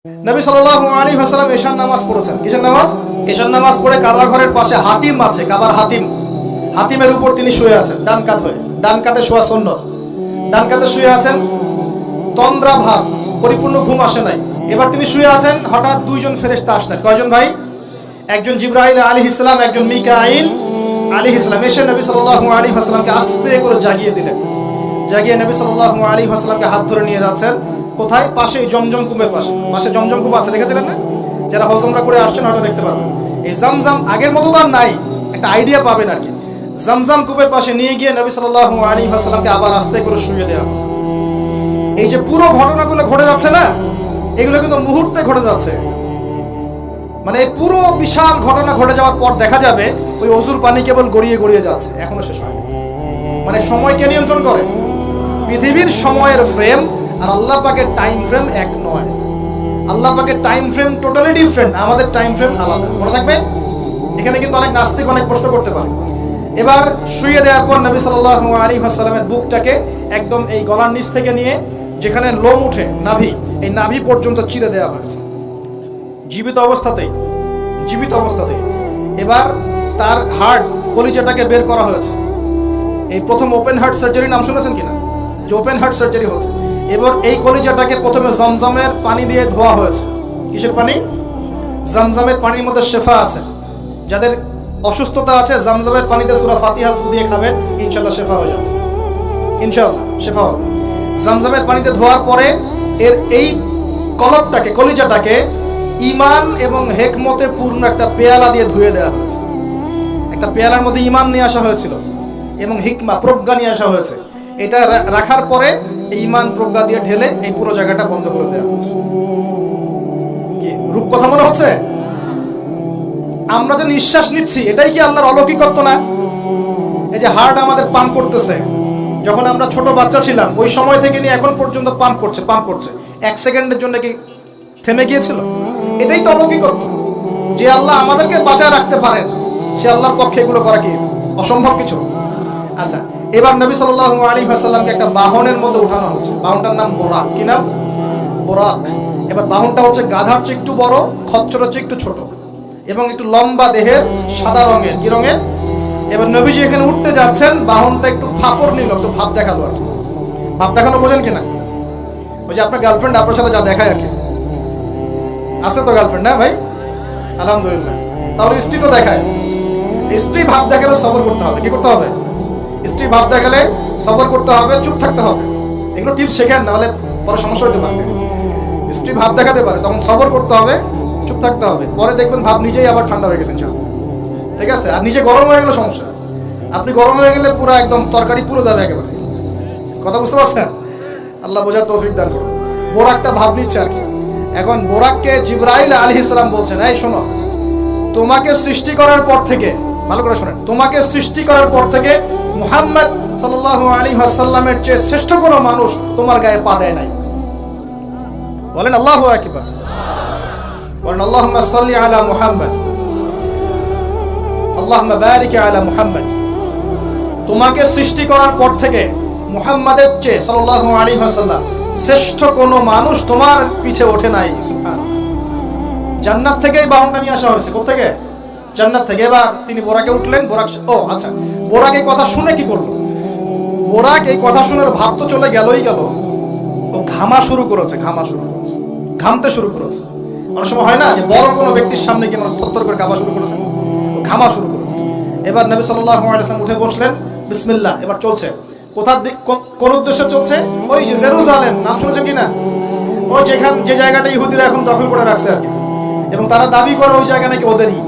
নবী সাল্লাল্লাহু আলাইহি ওয়াসাল্লাম এশার নামাজ পড়েছেন। কিসের নামাজ? এশার নামাজ পড়ে কাবা ঘরের পাশে হাতিম আছে, কাবার হাতিম, হাতিমের উপর তিনি শুয়ে আছেন ডান কাত হয়ে। ডান কাতে শোয়া সুন্নাত। ডান কাতে শুয়ে আছেন, তন্দ্রা ভাব, পরিপূর্ণ ঘুম আসে নাই। এবার তিনি শুয়ে আছেন, হঠাৎ দুইজন ফেরেশতা আসলেন। কয়জন ভাই? একজন জিবরাইল আলাইহিস সালাম, একজন মিকাইল আলাইহিস সালাম। এসে নবী সাল্লাল্লাহু আলাইহি ওয়াসাল্লামকে আস্তে করে জাগিয়ে দিলেন। জাগিয়ে নবী সাল্লাল্লাহু আলাইহি ওয়াসাল্লামকে হাত ধরে নিয়ে যাচ্ছেন কোথায়? পাশে জমজম কূপের পাশে। পাশে জমজম কূপ আছে, দেখেছিলেন না? যারা হজ উমরা করে আসছেন হয়তো দেখতে পারবেন। এই জামজাম আগের মতো তো আর নাই, একটা আইডিয়া পাবেন আর কি। জামজাম কূপের পাশে নিয়ে গিয়ে নবী সাল্লাল্লাহু আলাইহি ওয়াসাল্লামকে আবার আস্তে করে শুয়ে দেওয়া। এই যে পুরো ঘটনাগুলো ঘটে যাচ্ছে না, এগুলো কিন্তু মুহূর্তে ঘটে যাচ্ছে। মানে এই পুরো বিশাল ঘটনা ঘটে যাওয়ার পর দেখা যাবে ওই অজুর পানি কেবল গড়িয়ে গড়িয়ে যাচ্ছে, এখনো শেষ হয়নি। মানে সময়কে নিয়ন্ত্রণ করে পৃথিবীর সময়ের ফ্রেম আর আল্লাহ পাকের টাইম ফ্রেম এক নয়। আল্লাহ পাকের টাইম ফ্রেম টোটালি ডিফারেন্ট, আমাদের টাইম ফ্রেম আলাদা। মনে থাকবে? এখানে কিন্তু অনেক নাস্তিক অনেক প্রশ্ন করতে পারে। এবার শুয়ে দেওয়ার পর নবী সাল্লাল্লাহু আলাইহি ওয়াসাল্লামের বুকটাকে একদম এই গলার নিচ থেকে নিয়ে যেখানে লোম উঠে নাভি, এই নাভি পর্যন্ত চিরে দেওয়া হয়েছে জীবিত অবস্থাতেই। জীবিত অবস্থাতেই এবার তার হার্ট, কলিজাটাকে বের করা হয়েছে। এই প্রথম ওপেন হার্ট সার্জারি নাম শুনেছেন কিনা? যে ওপেন হার্ট সার্জারি হচ্ছে। এবার এই কলিজাটাকে প্রথমে জমজমের পানি দিয়ে ধোয়া হয়েছে। কিসের পানি? জমজমের পানির মধ্যে শেফা আছে। যাদের অসুস্থতা আছে জমজমের পানিতে সূরা ফাতিহা ফু দিয়ে খাবেন, ইনশাআল্লাহ শেফা হয়ে যাবে। ইনশাআল্লাহ শেফা হবে। জমজমের পানিতে ধোয়ার পরে এর এই কলবটাকে, কলিজাটাকে ঈমান এবং হিকমতে পূর্ণ একটা পেয়ালা দিয়ে ধুয়ে দেওয়া হয়েছে। একটা পেয়ালার মধ্যে ঈমান নিয়ে আসা হয়েছিল এবং হিকমা, প্রজ্ঞা নিয়ে আসা হয়েছে। এটা রাখার পরে এই ঈমান প্রজ্ঞা দিয়ে ঢেলে এই পুরো জায়গাটা বন্ধ করে দেওয়া হয়েছে। কি রূপ কথা মনে হচ্ছে? আমরা যে নিঃশ্বাস নিচ্ছি এটাই কি আল্লাহর অলৌকিকত্ব না? এই যে হার্ট আমাদের পাম্প করতেছে, যখন আমরা ছোট বাচ্চা ছিলাম ওই সময় থেকে নিয়ে এখন পর্যন্ত পাম্প করছে। এক সেকেন্ডের জন্য কি থেমে গিয়েছিল? এটাই তো অলৌকিকত্ব। যে আল্লাহ আমাদেরকে বাঁচায় রাখতে পারেন, সে আল্লাহর পক্ষে এগুলো করা কি অসম্ভব কিছু? আচ্ছা, এবার নবী সাল্লাল্লাহু আলাইহি ওয়াসাল্লামকে একটা বাহনের মধ্যে উঠানো হচ্ছে। বাহনটার নাম বোরাক। কি নাম? বোরাক। এবার বাহনটা হচ্ছে গাধার চেয়ে একটু বড়, খচ্চরের চেয়ে একটু ছোট এবং একটু লম্বা দেহের, সাদা রঙের। কি রঙের? এবার নবীজি এখানে উঠতে যাচ্ছেন, বাহনটা একটু ফাপড় নিল, একটু ভাব দেখালো আর কি। ভাব দেখানো বোঝেন কিনা? ওই যে আপনার গার্লফ্রেন্ড আপনার সাথে যা দেখায় আর কি। আছে তো গার্লফ্রেন্ড? না ভাই, আলহামদুলিল্লাহ। তাহলে স্ত্রী তো দেখায়। স্ত্রী ভাব দেখালে সবর করতে হবে। কি করতে হবে? স্ত্রী ভাব দেখালে সবর করতে হবে, চুপ থাকতে হবে। এগুলো টিপস শেখেন, নাহলে পরে সমস্যা হতে পারে। স্ত্রী ভাব দেখাতে পারে, তখন সবর করতে হবে, চুপ থাকতে হবে। পরে দেখবেন ভাব নিজেই আবার ঠান্ডা হয়ে গেছে। ঠিক আছে? আর নিজে গরম হয়ে গেলে সমস্যা। আপনি গরম হয়ে গেলে পুরো একদম তরকারি পুরো যাবে একেবারে। কথা বুঝতে পারছেন? আল্লাহ বোঝার তৌফিক দান করুন। বোরাকটা ভাব নিচ্ছে আর কি। এখন বোরাককে জিবরাইল আলাইহিস সালাম বলছেন, এই শোনো, তোমাকে সৃষ্টি করার পর থেকে, ভালো করে শোনেন, তোমাকে সৃষ্টি করার পর থেকে মুহাম্মদ সাল্লাল্লাহু আলাইহি ওয়াসাল্লামের চেয়ে শ্রেষ্ঠ কোনো মানুষ তোমার গায়ে পা দেয় নাই। বলেন আল্লাহু আকবার। বলেন আল্লাহুম্মা সাল্লি আলা মুহাম্মদ, আল্লাহুম্মা বারিক আলা মুহাম্মদ। তোমাকে সৃষ্টি করার পর থেকে মুহাম্মাদের চেয়ে সাল্লাল্লাহু আলাইহি ওয়াসাল্লাম শ্রেষ্ঠ কোনো মানুষ তোমার পিঠে ওঠে নাই। সুবহানাল্লাহ। জান্নাত থেকেই বাহনটা নিয়ে আসা হয়েছে। কোথা থেকে? জান্নাত থেকে। এবার তিনি বোরাকে উঠলেন। বোরাক, ও আচ্ছা, বোরাক এই কথা শুনে কি করলো? বোরাক এই কথা শুনে ভাব তো চলে গেলই গেল, ও ঘামা শুরু করেছে। ঘামতে শুরু করেছে। অনেক সময় হয় না যে বড় কোনো ব্যক্তির সামনে গিয়ে আমরা থরথর করে কাঁপা শুরু করেছে, ও ঘামা শুরু করেছে। এবার নবী সাল্লাল্লাহু আলাইহি ওয়াসাল্লাম উঠে বসলেন। বিসমিল্লাহ। এবার চলছে। কোথার দিক, কোন উদ্দেশ্যে চলছে? ওই যে জেরুজালেম, নাম শুনেছেন কিনা? ওই যে জায়গাটা ইহুদিরা এখন দখল করে রাখছে আর কি, এবং তারা দাবি করে ওই জায়গা নাকি ওদেরই।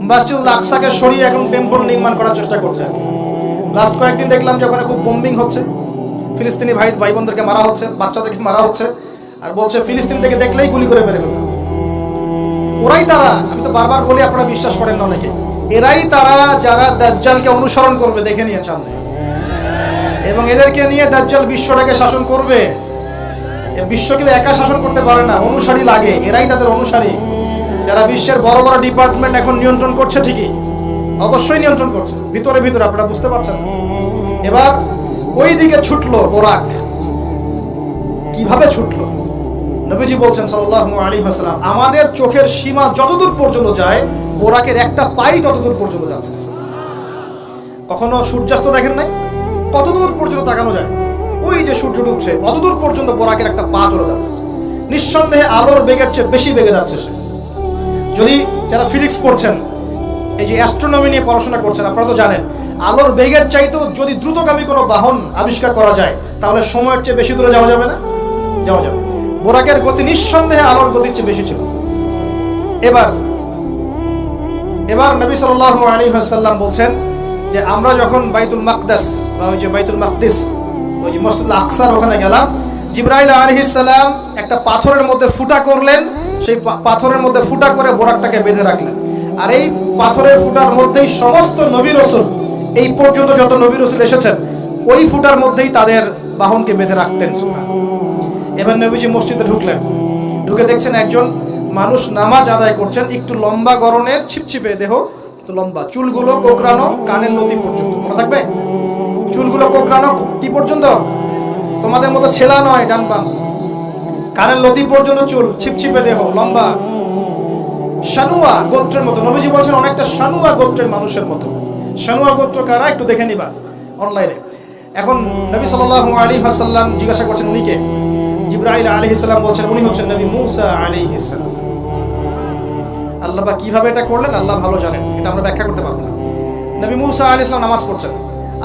মসজিদুল আকসাকে সরিয়ে এখন টেম্পল নির্মাণ করার চেষ্টা করছে আর কি। লাস্ট কয়েকদিন দেখলাম যে ওখানে খুব বোম্বিং হচ্ছে, ফিলিস্তিনি ভাই বোনদেরকে মারা হচ্ছে, বাচ্চাদেরকে মারা হচ্ছে, আর বলছে ফিলিস্তিন থেকে দেখলেই গুলি করে মেরে ফেলতে। ওরাই তারা, আমি তো বারবার বলি, আপনারা বিশ্বাস করেন না অনেকে, এরাই তারা যারা দাজ্জালকে অনুসরণ করবে, দেখে নিয়ে সামনে, এবং এদেরকে নিয়ে দাজ্জাল বিশ্বটাকে শাসন করবে। বিশ্ব কেউ একা শাসন করতে পারে না, অনুসারী লাগে। এরাই তাদের অনুসারী, যারা বিশ্বের বড় বড় ডিপার্টমেন্ট এখন নিয়ন্ত্রণ করছে। ঠিকই, অবশ্যই নিয়ন্ত্রণ করছে ভিতরে ভিতরে, আপনারা বুঝতে পারছেন। এবার ওই দিকে ছুটলো বোরাক। কিভাবে ছুটলো? নবীজি বলছেন সাল্লাল্লাহু আলাইহি ওয়াসাল্লাম, আমাদের চোখের সীমা যতদূর পর্যন্ত যায় বোরাকের একটা পাই ততদূর পর্যন্ত যাচ্ছে। কখনো সূর্যাস্ত দেখেন নাই? কতদূর পর্যন্ত তাকানো যায়? ওই যে সূর্য ডুবছে অতদূর পর্যন্ত বোরাকের একটা পা চলে যাচ্ছে। নিঃসন্দেহে আলোর বেগের চেয়ে বেশি বেগে যাচ্ছে সে। যদি যারা ফিজিক্স পড়ছেন, এই যে অ্যাস্ট্রোনমি নিয়ে পড়াশোনা করছেন, আপনারা তো জানেন আলোর বেগের চাইতেও যদি দ্রুতগামী কোনো বাহন আবিষ্কার করা যায় তাহলে সময়ের চেয়ে বেশি দূরে যাওয়া যাবে না? যাওয়া যাবে। বোরাকের গতি নিঃসন্দেহে আলোর গতির চেয়ে বেশি ছিল। এবার নবী সাল্লাল্লাহু আলাইহি ওয়াসাল্লাম বলছেন যে আমরা যখন বাইতুল মাকদাস বা ওই যে বাইতুল মাকদিস, ওই যে মসজিদুল আকসার ওখানে গেলাম, জিবরাইল আলাইহিস সালাম একটা পাথরের মধ্যে ফুটা করলেন, সেই পাথরের মধ্যে ফুটা করে বোরাকটাকে বেঁধে রাখলেন। আর এই পাথরের ফুটার মধ্যেই সমস্ত নবী রাসূল, এই পর্যন্ত যত নবী রাসূল এসেছেন, ওই ফুটার মধ্যেই তাদের বাহনকে বেঁধে রাখতেন। সুবহানাল্লাহ। এবার নবীজি মসজিদে ঢুকলেন, ঢুকে দেখছেন একজন মানুষ নামাজ আদায় করছেন, একটু লম্বা গড়নের, ছিপছিপে দেহ, একটু লম্বা, চুলগুলো কোকড়ানো কানের লতি পর্যন্ত। মনে থাকবে? চুলগুলো কোকড়ানো কি পর্যন্ত? তোমাদের মতো ছেলা নয় ডান বাম, কানের লতি পর্যন্ত চুল, ছিপছিপে দেহ, লম্বা, শানুয়া গোত্রের মতো। নবীজি বলছেন অনেকটা শানুয়া গোত্রের মানুষের মতো। শানুয়া গোত্র কারা একটু দেখে নিবা অনলাইনে। এখন নবী সাল্লাল্লাহু আলাইহি ওয়াসাল্লাম জিজ্ঞাসা করছেন উনি কে? জিবরাইল আলাইহিস সালাম বলছেন উনি হচ্ছেন নবী মূসা আলাইহিস সালাম। আল্লাহ বা কিভাবে এটা করলেন আল্লাহ ভালো জানেন, এটা আমরা ব্যাখ্যা করতে পারবো না। নবী মূসা আলাইহিস সালাম নামাজ পড়ছেন,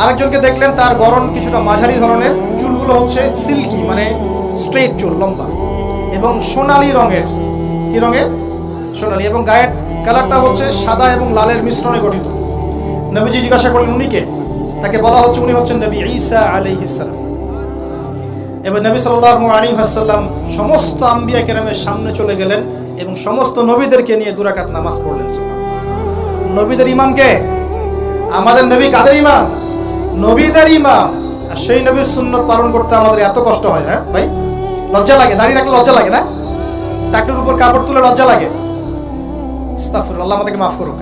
আরেকজনকে দেখলেন তার গড়ন কিছুটা মাঝারি ধরনের, চুলগুলো হচ্ছে সিল্কি মানে স্ট্রেট চুল, লম্বা এবং সোনালী রঙের। কি রঙের? সোনালী। এবং গায়ের কালারটা হচ্ছে সাদা এবং লালের মিশ্রণে গঠিত। নবীজি জিজ্ঞাসা করলেন উনি কে? তাকে বলা হচ্ছে উনি হচ্ছেন নবী ঈসা আলাইহিস সালাম। এবার নবী সাল্লাল্লাহু আলাইহি ওয়াসাল্লাম সমস্ত আম্বিয়া কেরামের সামনে চলে গেলেন এবং সমস্ত নবীদেরকে নিয়ে 2 রাকাত নামাজ পড়লেন। নবীদের ইমাম কে? আমাদের নবী কাদের ইমাম? নবীদের ইমাম। আর সেই নবীর সুন্নাত পালন করতে আমাদের এত কষ্ট হয় না ভাই? লজ্জা লাগে? দাঁড়িয়ে রাখলে লজ্জা লাগে না? টাকনুর উপর কাপড় তুলে লজ্জা লাগে? আস্তাগফিরুল্লাহ, আল্লাহ আমাদেরকে মাফ করুক।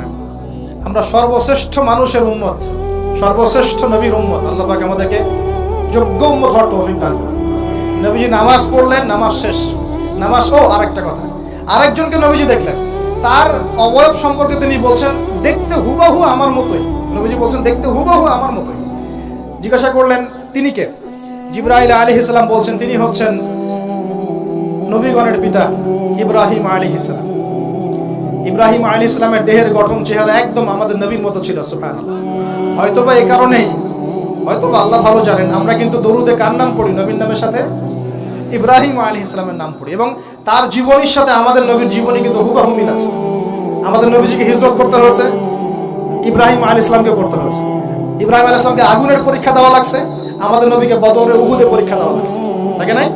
আমরা সর্বশ্রেষ্ঠ মানুষের উম্মত, সর্বশ্রেষ্ঠ নবীর উম্মত। আল্লাহ পাক আমাদেরকে যোগ্য উম্মত হওয়ার তৌফিক দান করুন। নবীজি নামাজ পড়লেন, নামাজ শেষ। নামাজ আরেকটা কথা, আরেকজনকে নবীজি দেখলেন, তার অবয়ব সম্পর্কে তিনি বলছেন দেখতে হুবাহু আমার মতোই। নবীজি বলছেন দেখতে হুবাহু আমার মতোই। জিজ্ঞাসা করলেন তিনি কে? জিবরাইল আলাইহিস সালাম বলছেন তিনি হচ্ছেন নবীগণের পিতা ইব্রাহিম আলাইহিস সালাম। ইব্রাহিম আলাইহিস সালামের দেহের গঠন, চেহারা একদম আমাদের নবীর মতো ছিল। সুবহানাল্লাহ। হয়তোবা এই কারণেই, হয়তোবা আল্লাহ ভালো জানেন, আমরা কিন্তু দরুদে কার নাম পড়ি? নবীর নামের সাথে ইব্রাহিম আলাইহিস সালামের নাম পড়ি এবং তার জীবনীর সাথে আমাদের নবীর জীবনী কিন্তু হুবহু মিল আছে। আমাদের নবীজিকে হিজরত করতে হয়েছে, ইব্রাহিম আলাইহিস সালামকে করতে হয়েছে। ইব্রাহিম আলাইহিস সালামকে আগুনের পরীক্ষা দেওয়া লাগছে, আমাদের নবীকে বদরে উহুদে পরীক্ষা দেওয়া লাগছে, তাকে নাই?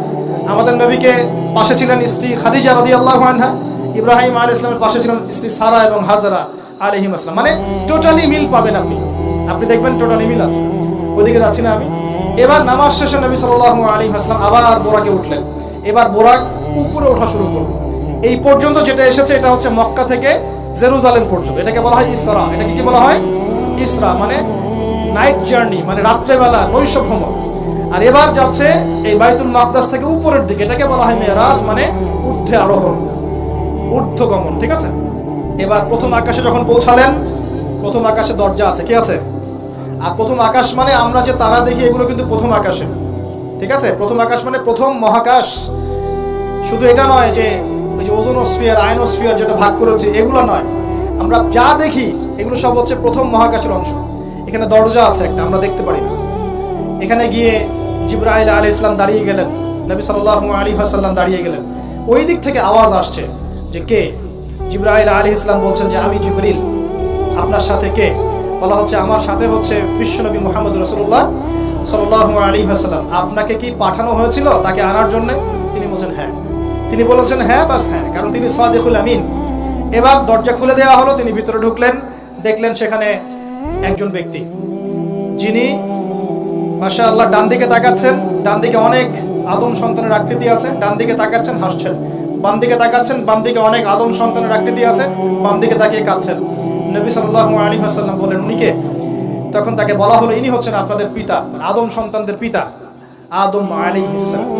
আমাদের নবীকে পাশে ছিলেন স্ত্রী খাদিজা রাদিয়াল্লাহু আনহা, ইব্রাহিম আলাইহিস সালামের পাশে ছিলেন স্ত্রী সারা এবং হাজরা আলাইহিম আসসালাম। মানে টোটালি মিল পাবেন আপনি দেখবেন টোটালি মিল আছে। ওইদিকে যাচ্ছি না আমি। এবার নামাজ শেষে নবী সাল্লাল্লাহু আলাইহি ওয়াসাল্লাম আবার বোরাকে উঠলেন। এবার বোরাক উপরে ওঠা শুরু করলো। এই পর্যন্ত যেটা এসেছে এটা হচ্ছে মক্কা থেকে জেরুজালেম পর্যন্ত। এটাকে বলা হয় ইসরা। এটাকে কি বলা হয়? ইসরা মানে নাইট জার্নি, মানে রাত্রেবেলা নৈশ ভ্রমণ। আর এবার যাচ্ছে এই বাইতুল মাকদাস থেকে উপরের দিকে, এটাকে বলা হয় মেরাজ, মানে ঊর্ধ্বে আরোহণ, ঊর্ধ্বগমন। ঠিক আছে? এবার প্রথম আকাশে যখন পৌঁছালেন, প্রথম আকাশে দরজা আছে, কি আছে? আর প্রথম আকাশ মানে আমরা যে তারা দেখি এগুলো কিন্তু প্রথম আকাশে। ঠিক আছে? প্রথম আকাশ মানে প্রথম মহাকাশ। শুধু এটা নয় যে ওই যে ওজোনোস্ফিয়ার, আয়নোস্ফিয়ার যেটা ভাগ করেছে এগুলো নয়, আমরা যা দেখি এগুলো সব হচ্ছে প্রথম মহাকাশের অংশ। এখানে দরজা আছে একটা, আমরা দেখতে পারি না। এখানে গিয়ে জিবরাইল আলাইহিস সালাম দাঁড়িয়ে গেলেন, নবী সাল্লাল্লাহু আলাইহি ওয়াসাল্লাম দাঁড়িয়ে গেলেন। ওই দিক থেকে আওয়াজ আসছে যে কে? জিবরাইল আলাইহিস সালাম বলছেন যে আমি জিবরিল। আপনার সাথে কে? বলা হচ্ছে আমার সাথে হচ্ছে বিশ্বনবী মুহাম্মদ রাসূলুল্লাহ সাল্লাল্লাহু আলাইহি ওয়াসাল্লাম। আপনাকে কি পাঠানো হয়েছিল তাকে আনার জন্য? তিনি বলছেন হ্যাঁ। তিনি বলেছেন হ্যাঁ, বাস হ্যাঁ, কারণ তিনি সাদিকুল আমিন। এবার দরজা খুলে দেওয়া হলো, তিনি ভিতরে ঢুকলেন, দেখলেন সেখানে একজন ব্যক্তি যিনি মাশাআল্লাহ ডান দিকে তাকাচ্ছেন, ডান দিকে অনেক আদম সন্তানের আকৃতি আছে, ডান দিকে তাকাচ্ছেন হাসছেন, বাম দিকে তাকাচ্ছেন, বাম দিকে অনেক আদম সন্তানের আকৃতি আছে, বাম দিকে তাকিয়ে কাঁদছেন। নবী সাল্লাল্লাহু আলাইহি ওয়াসাল্লাম বলেন উনি কে? তখন তাকে বলা হলো ইনি হচ্ছেন আপনাদের পিতা, মানে আদম সন্তানদের পিতা, আদম আলাইহিস সালাম।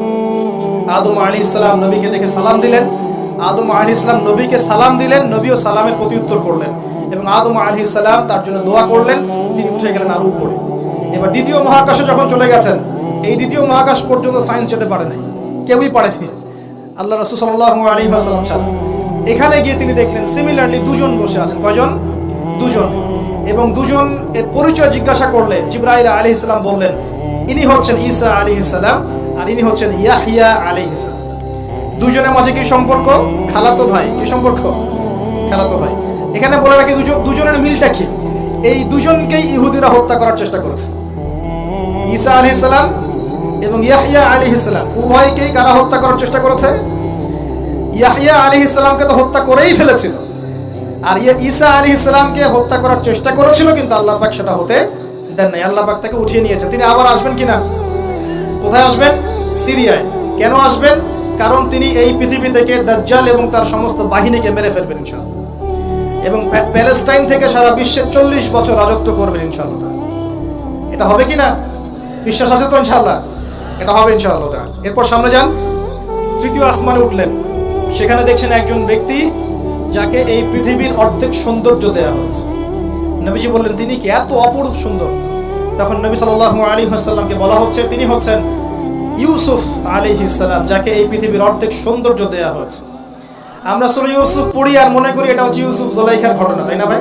আদম আলাইহিস সালাম নবীকে দেখে সালাম দিলেন। আদম আলাইহিস সালাম নবীকে সালাম দিলেন, নবীও সালামের প্রত্যুত্তর করলেন এবং আদম আলাইহিস সালাম তার জন্য দোয়া করলেন। তিনি উঠে গেলেন আরো উপরে। এবার দ্বিতীয় মহাকাশে যখন চলে গেছেন, এই দ্বিতীয় মহাকাশ পর্যন্ত সায়েন্স যেতে পারে নাই, কেউই পারেনি আল্লাহ রাসূল সাল্লাল্লাহু আলাইহি ওয়াসাল্লাম ছাড়া। এখানে গিয়ে তিনি দেখলেন সিমিলারলি দুজন বসে আছেন। কয়জন? দুজন। এবং দুজন এর পরিচয় জিজ্ঞাসা করলে জিবরাইল আলাইহিস সালাম বললেন, ইনি হচ্ছেন ঈসা আলাইহিস সালাম আর ইনি হচ্ছেন ইয়াহইয়া আলাইহিস সালাম। দুজনের মাঝে কি সম্পর্ক? খালাতো ভাই। কি সম্পর্ক? খালাতো ভাই। এখানে বলে রাখি দুজনের মিলটা কি? এই দুজনকেই ইহুদিরা হত্যা করার চেষ্টা করেছে। ঈসা আলাইহিস সালাম এবং ইয়াহইয়া আলাইহিস সালাম উভয়কেই কারা হত্যা করার চেষ্টা করেছে? ইয়াহইয়া আলাইহিস সালামকে তো হত্যা করেই ফেলেছিল, আর ঈসা আলাইহিস সালামকে হত্যা করার চেষ্টা করেছিল, কিন্তু আল্লাহ পাক সেটা হতে দেন নাই। আল্লাহ পাক তাকে উঠিয়ে নিয়েছে। তিনি আবার আসবেন কিনা? কোথায় আসবেন? সিরিয়ায়। কেন আসবেন? কারণ তিনি এই পৃথিবী থেকে দাজ্জাল এবং তার সমস্ত বাহিনীকে মেরে ফেলবেন ইনশাআল্লাহ, এবং প্যালেস্টাইন থেকে সারা বিশ্বে 40 বছর রাজত্ব করবেন ইনশাআল্লাহ। এটা হবে কিনা? বিশ্বাস আছে তো ইনশাআল্লাহ? এটা হবে ইনশাআল্লাহ। এরপর সামনে যান, তৃতীয় আসমানে উঠলেন। সেখানে দেখছেন একজন ব্যক্তি যাকে এই পৃথিবীর অর্ধেক সৌন্দর্য দেয়া হয়েছে। নবীজি বললেন, তিনি কি এত অপরূপ সুন্দর? তখন নবী সাল্লাল্লাহু আলাইহি ওয়াসাল্লামকে বলা হচ্ছে তিনি হচ্ছেন ইউসুফ আলাইহিস সালাম, যাকে এই পৃথিবীর অর্ধেক সৌন্দর্য দেয়া হয়েছে। আমরা সূরা ইউসুফ পড়ি আর মনে করি এটা হচ্ছে ইউসুফ জুলাইখার ঘটনা, তাই না ভাই?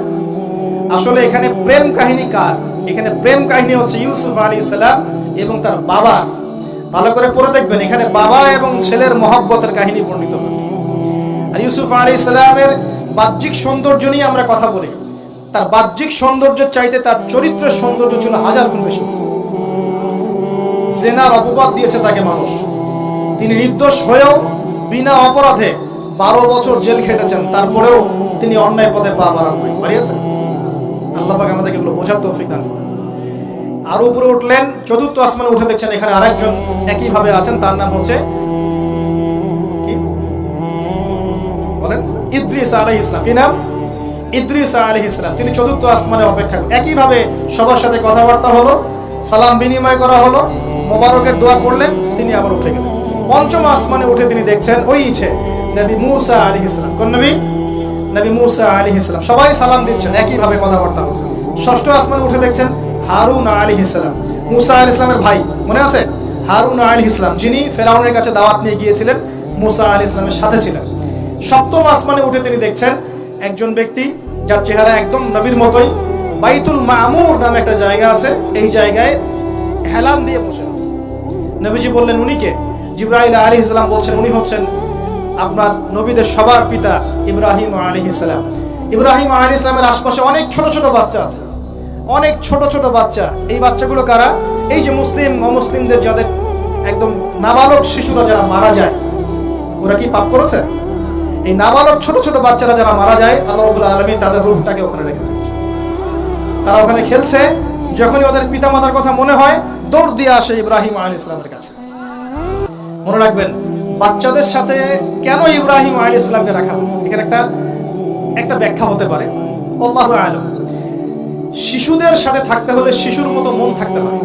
আসলে এখানে প্রেম কাহিনী কার? এখানে প্রেম কাহিনী হচ্ছে ইউসুফ আলাইহিস সালাম এবং তার বাবার। ভালো করে পড়ে দেখবেন, এখানে বাবা এবং ছেলের মহব্বতের কাহিনী বর্ণিত হয়েছে। আর ইউসুফ আলাইহিস সালামের বাহ্যিক সৌন্দর্য নিয়ে আমরা কথা বলি, তার বাহ্যিক সৌন্দর্যের চাইতে তার চরিত্রের সৌন্দর্য ছিল 1000 গুণ বেশি। জেনার অপবাদ দিয়েছে তাকে মানুষ, তিনি নির্দোষ হয়েও বিনা অপরাধে 12 বছর জেল খেটেছেন, তারপরেও তিনি অন্যায় পথে পা বাড়ান নাই, বাড়িয়েছেন। আল্লাহ পাক আমাদেরকে এগুলো বোঝার তৌফিক দান করুন। আরো উপরে উঠলেন, চতুর্থ আসমানে উঠে দেখছেন এখানে আরেকজন একই ভাবে আছেন, তার নাম হচ্ছে কি বলেন? ইদ্রিস আলাইহিস সালাম। কি নাম? ইদ্রিস আলাইহিস সালাম। তিনি চতুর্থ আসমানে অপেক্ষা করেন। একই ভাবে সবার সাথে কথাবার্তা হলো, সালাম বিনিময় করা হলো, মোবারকের দোয়া করলেন, তিনি আবার উঠে গেলেন। পঞ্চম আসমানে উঠে তিনি দেখছেন ওই ইচ্ছে নবী মুসা আলাইহিস সালাম। কোন নবী? নবী মুসা আলাইহিস সালাম। সবাই সালাম দিচ্ছেন, একই ভাবে কথাবার্তা হচ্ছে। ষষ্ঠ আসমানে উঠে দেখছেন হারুন আলাইহিস সালাম, মুসা আলাইহিস সালামের ভাই, মনে আছে? হারুন আলাইহিস সালাম, যিনি ফেরাউনের কাছে দাওয়াত নিয়ে গিয়েছিলেন, মুসা আলাইহিস সালামের সাথে ছিলেন। সপ্তম আসমানে উঠে তিনি দেখছেন একজন ব্যক্তি যার চেহারা একদম নবীর মতোই। বাইতুল মামুর নামে একটা জায়গা আছে, এই জায়গায় হেলান দিয়ে বসে আছে। নবীজি বললেন, উনি কে? জিবরাইল আলাইহিস সালাম বলছেন, উনি হচ্ছেন আপনার নবীদের সবার পিতা ইব্রাহিম আলাইহিস সালাম। ইব্রাহিম আলাইহিস সালামের আশপাশে অনেক ছোট ছোট বাচ্চা আছে, অনেক ছোট ছোট বাচ্চা। এই বাচ্চাগুলো কারা? এই যে মুসলিম অমুসলিমদের যাদের একদম নাবালক শিশুরা যারা মারা যায়, ওরা কি পাপ করেছে? এই নাবালক ছোট ছোট বাচ্চারা যারা মারা যায়, আল্লাহ রাব্বুল আলামিন তাদের রূহটাকে ওখানে রেখেছেন। তারা ওখানে খেলছে, যখনই ওদের পিতামাতার কথা মনে হয় দৌড় দিয়ে আসে ইব্রাহিম আলাইহিস সালামের কাছে। মনে রাখবেন, বাচ্চাদের সাথে কেন ইব্রাহিম আলাইহিস সালামকে রাখা হয়, এখানে একটা ব্যাখ্যা হতে পারে, আল্লাহু আ'লাম। শিশুদের সাথে থাকতে হলে শিশুর মতো মন থাকতে হয়।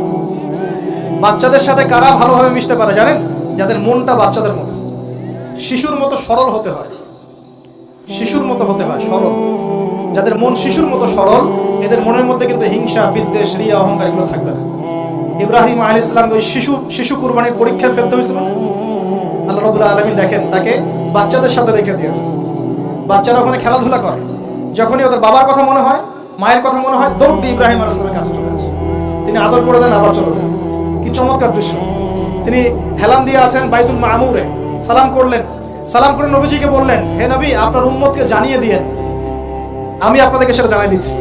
বাচ্চাদের সাথে কারা ভালোভাবে মিশতে পারে জানেন? যাদের মনটা বাচ্চাদের মতো, শিশুর মতো সরল হতে হয়, শিশুর মতো হতে হয়, সরল। যাদের মন শিশুর মতো সরল, এদের মনের মধ্যে কিন্তু হিংসা, বিদ্বেষ, রিয়া, অহংকার এগুলো থাকবে না। ইব্রাহিম আলাইহিস সালামকে ওই শিশু কুরবানির পরীক্ষায় ফেলতে হয়েছিল না? আল্লাহ রাব্বুল আলামিন দেখেন তাকে বাচ্চাদের সাথে রেখে দিয়েছে। বাচ্চারা ওখানে খেলাধুলা করে, যখনই ওদের বাবার কথা মনে হয়, মায়ের কথা মনে হয়, দৌড় দিয়ে ইব্রাহিম আলাইহিস সালামের কাছে চলে আসে। তিনি আদর করে দেন, আবার চলে যায়। কি চমৎকার দৃশ্য! তিনি হেলান দিয়ে আছেন বাইতুল মামুরে, সালাম করলেন। সালাম করে নবীজিকে বললেন, হে নবী, আপনার উম্মতকে জানিয়ে দিয়েন, আমি আপনাদেরকে সেটা জানিয়ে দিচ্ছি।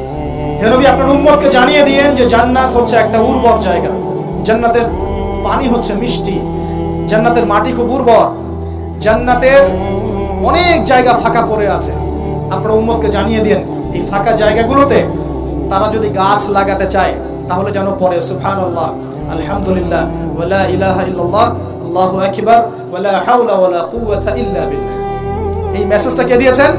হে নবী, আপনার উম্মতকে জানিয়ে দিয়েন যে জান্নাত হচ্ছে একটা উর্বর জায়গা, জান্নাতের পানি হচ্ছে মিষ্টি, জান্নাতের মাটি খুব উর্বর, জান্নাতের অনেক জায়গা ফাঁকা পড়ে আছে। আপনার উম্মতকে জানিয়ে দিয়েন এই ফাঁকা জায়গাগুলোতে তারা যদি গাছ লাগাতে চায় তাহলে যেন পড়ে সুবহানাল্লাহ, আলহামদুলিল্লাহ, ওয়ালা ইলাহা ইল্লাল্লাহ, আল্লাহু আকবার, ওয়ালা হাওলা ওয়ালা কুওয়াতা ইল্লা বিল্লাহ। এই মেসেজটা কে দিয়েছেন?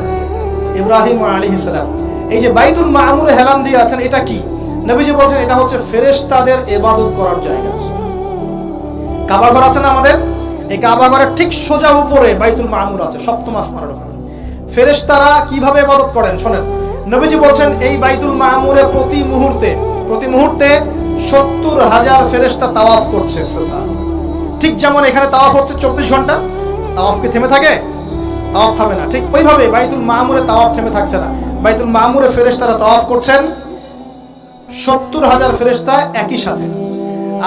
ইব্রাহিম আলাইহিস সালাম। এই যে বাইতুল মামুরে হেলান দিয়ে আছেন, এটা কি? নবীজি বলছেন এটা হচ্ছে ফেরেশতাদের ইবাদত করার জায়গা। কাবা ঘর আছে না আমাদের? এই কাবা ঘরের ঠিক সোজা উপরে বাইতুল মামুর আছে, সপ্তম আসমানের ওখানে। ফেরেশতারা কিভাবে ইবাদত করেন শোনেন। নবীজি বলছেন এই বাইতুল মামুরে প্রতি মুহূর্তে 70,000 ফেরেশতা তাওয়াফ করছে। ঠিক যেমন এখানে তাওয়াফ হচ্ছে 24 ঘন্টা, তাওয়াফ কি থেমে থাকে? তাওয়াফ থামে না। ঠিক ওইভাবে বাইতুল মামুরে তাওয়াফ থেমে থাকছে না। বাইতুল মামুরে ফেরেশতারা তাওয়াফ করছেন 70,000 ফেরেশতা একই সাথে।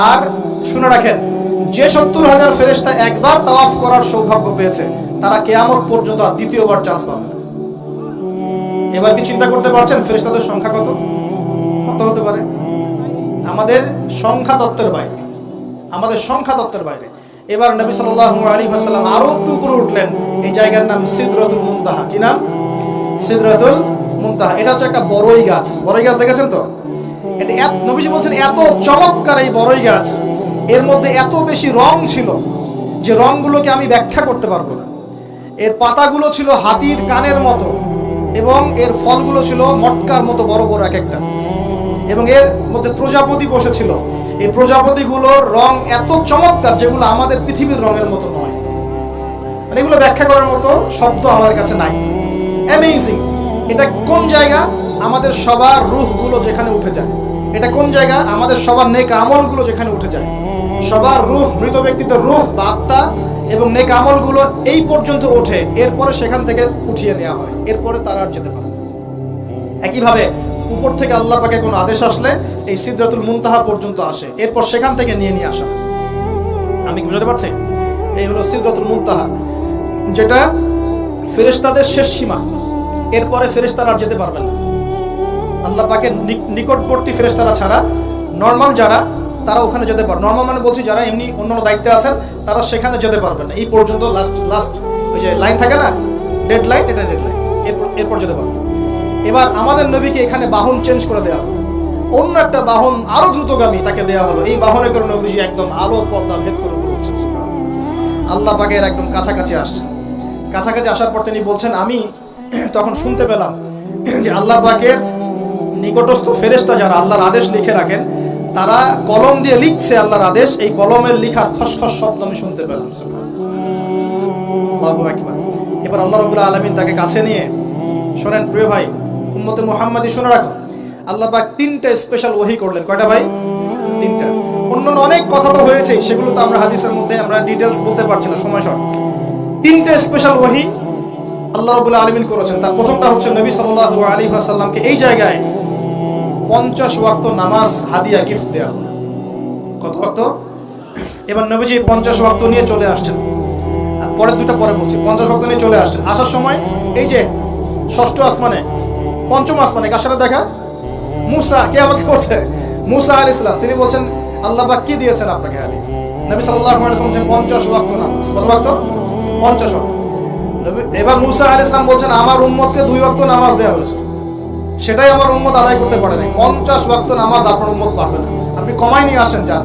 আর শুনে রাখেন, যে 70,000 ফেরেশতা একবার তাওয়াফ করার সৌভাগ্য পেয়েছে তারা কিয়ামত পর্যন্ত আর দ্বিতীয়বার চান্স পাবে না। এবার কি চিন্তা করতে পারছেন ফেরেশতাদের সংখ্যা কত কত হতে পারে? আমাদের সংখ্যা তত্ত্বের বাইরে, আমাদের সংখ্যা তত্ত্বের বাইরে। এবার নবী সাল্লাল্লাহু আলাইহি ওয়াসাল্লাম আরো একটু উপরে উঠলেন। এই জায়গার নাম সিদরাতুল মুনতাহা। কি নাম? সিদরাতুল মুনতাহা। এটা হচ্ছে একটা বড়ই গাছ। বড়ই গাছ দেখেছেন তো? এটা নবীজি বলছেন এত চমৎকার এই বড়ই গাছ, এর মধ্যে এত বেশি রং ছিল যে রংগুলোকে আমি ব্যাখ্যা করতে পারবো না। এর পাতাগুলো ছিল হাতির কানের মতো এবং এর ফলগুলো ছিল মটকার মতো বড় বড় এক একটা, এবং এর মধ্যে প্রজাপতি বসেছিল। এই প্রজাপতিগুলোর রং এত চমৎকার যেগুলো আমাদের পৃথিবীর রঙের মতো নয়। মানে এগুলো ব্যাখ্যা করার মতো শব্দ আমাদের কাছে নাই। অ্যামেজিং। এটা কোন জায়গা? আমাদের সবার রূহগুলো যেখানে উঠে যায়। এটা কোন জায়গা? আমাদের সবার নেক আমলগুলো যেখানে উঠে যায়। সবার রূহ, মৃত ব্যক্তিদের রূহ বা আত্মা এবং নেক আমলগুলো এই পর্যন্ত ওঠে, এরপরে সেখান থেকে উঠিয়ে নেওয়া হয়, এরপরে তারা আর যেতে পারে না। একইভাবে উপর থেকে আল্লাহ পাকের কোনো আদেশ আসলে এই সিদরাতুল মুনতাহা পর্যন্ত আসে, এরপর সেখান থেকে নিয়ে আসা। আমি কি বুঝতে পারছি? এই হলো সিদরাতুল মুনতাহা, যেটা ফেরেশতাদের শেষ সীমা। এরপরে ফেরেশতারা আর যেতে পারবেন না। আল্লাহ পাকের নিকটবর্তী ফেরেশতারা ছাড়া নর্মাল যারা, তারা ওখানে যেতে পারবে। নর্মাল মানে বলছি যারা এমনি অন্যান্য দায়িত্বে আছেন তারা সেখানে যেতে পারবেন না। এই পর্যন্ত লাস্ট ওই যে লাইন থাকে না, ডেড লাইন, এটা ডেড লাইন, এরপর যেতে পারবে। এবার আমাদের নবীকে এখানে বাহন চেঞ্জ করে দেওয়া হলো, অন্য একটা বাহন আরো দ্রুতগামী তাকে দেওয়া হলো। এই বাহনে করে নবীজি একদম আলো পর্দা ভেদ করে উপরে উঠছেন। আল্লাহ পাকের একদম কাছাকাছি আসছেন। কাছাকাছি আসার পর তিনি বলছেন, আমি তখন শুনতে পেলাম যে আল্লাহ পাকের নিকটস্থ ফেরেশতা যারা আল্লাহর আদেশ লিখে রাখেন, তারা কলম দিয়ে লিখছে আল্লাহর আদেশ। এই কলমের লিখার খসখস শব্দ আমি শুনতে পেলাম। আল্লাহু আকবার। এবার আল্লাহ রাব্বুল আলামিন তাকে কাছে নিয়ে, শোনেন প্রিয় ভাই উম্মতে মুহাম্মাদি, শুনে রাখো, আল্লাহ পাক 3টা স্পেশাল ওহী করলেন। কয়টা ভাই? 3টা। অন্যান্য অনেক কথা তো হয়েছে, সেগুলো তো আমরা হাদিসের মধ্যে আমরা ডিটেইলস বলতে পারছি না, সময় শর্ট। 3টা স্পেশাল ওহী আল্লাহ রাব্বুল আলামিন করেছেন। তার প্রথমটা হচ্ছে নবী সাল্লাল্লাহু আলাইহি ওয়াসাল্লামকে এই জায়গায় 50 ওয়াক্ত নামাজ হাদিয়া গিফট দেয়া। কত ওয়াক্ত? এবার নবীজি 50 ওয়াক্ত নিয়ে চলে আসছেন। পরের দুটো পরে বলছি। 50 ওয়াক্ত নিয়ে চলে আসছেন। আসার সময় এই যে 6ষ্ঠ আসমানে, 5ম আসমানে কার সাথে দেখা? মুসা। কে আমাকে করছে? মুসা আলাইহিস সালাম। তিনি বলছেন আল্লাহ পাক কি দিয়েছেন আপনাকে হাদিয়া? নবী সাল্লাল্লাহু আলাইহি ওয়াসাল্লাম বলেন 50 ওয়াক্ত নামাজ। কত ওয়াক্ত? 50 ওয়াক্ত। এবার মুসা আলাইহিস সালাম বলছেন আমার উম্মতকে 2 ওয়াক্ত নামাজ দেওয়া হয়েছে, সেটাই আমার উম্মত আদায় করতে পারে নাই। 50 ওয়াক্ত নামাজ আপনার উম্মত পারবে না, আপনি কমাই নিয়ে আসেন যান।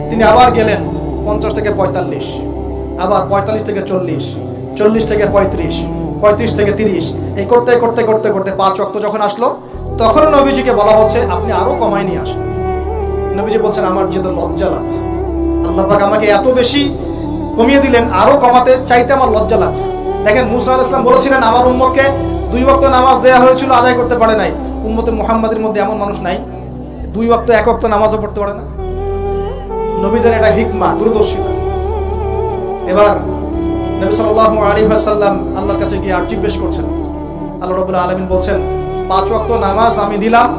তিনি আবার গেলেন 50 থেকে 45, আবার 45 থেকে 40, 40 থেকে 35, 35 থেকে 30, এই করতে করতে করতে করতে 5 ওয়াক্ত যখন আসলো, তখন নবীজিকে বলা হচ্ছে আপনি আরো কমাই নিয়ে আসেন। নবীজি বলছেন আমার যেটা লজ্জা লাগছে, আল্লাহ পাক আমাকে এত বেশি কমিয়ে দিলেন, আরো কমাতে চাইতে আমার লজ্জা লাগছে। দেখেন মুসা আলাইহিস সালাম বলেছিলেন আমার উম্মতকে 2 ওয়াক্ত নামাজ দেয়া হয়েছিল, আদায় করতে পারে নাই। উম্মতে মুহাম্মাদের মধ্যে এমন মানুষ নাই 2 ওয়াক্ত 1 ওয়াক্ত নামাজও পড়তে পারে না। নবীদের এটা হিকমা, দূরদর্শিতা। এবার নবী সাল্লাল্লাহু আলাইহি ওয়াসাল্লাম আল্লাহর কাছে গিয়ে আরজি পেশ করছেন। আল্লাহ রাব্বুল আলামিন বলছেন 5 ওয়াক্ত নামাজ আমি দিলাম,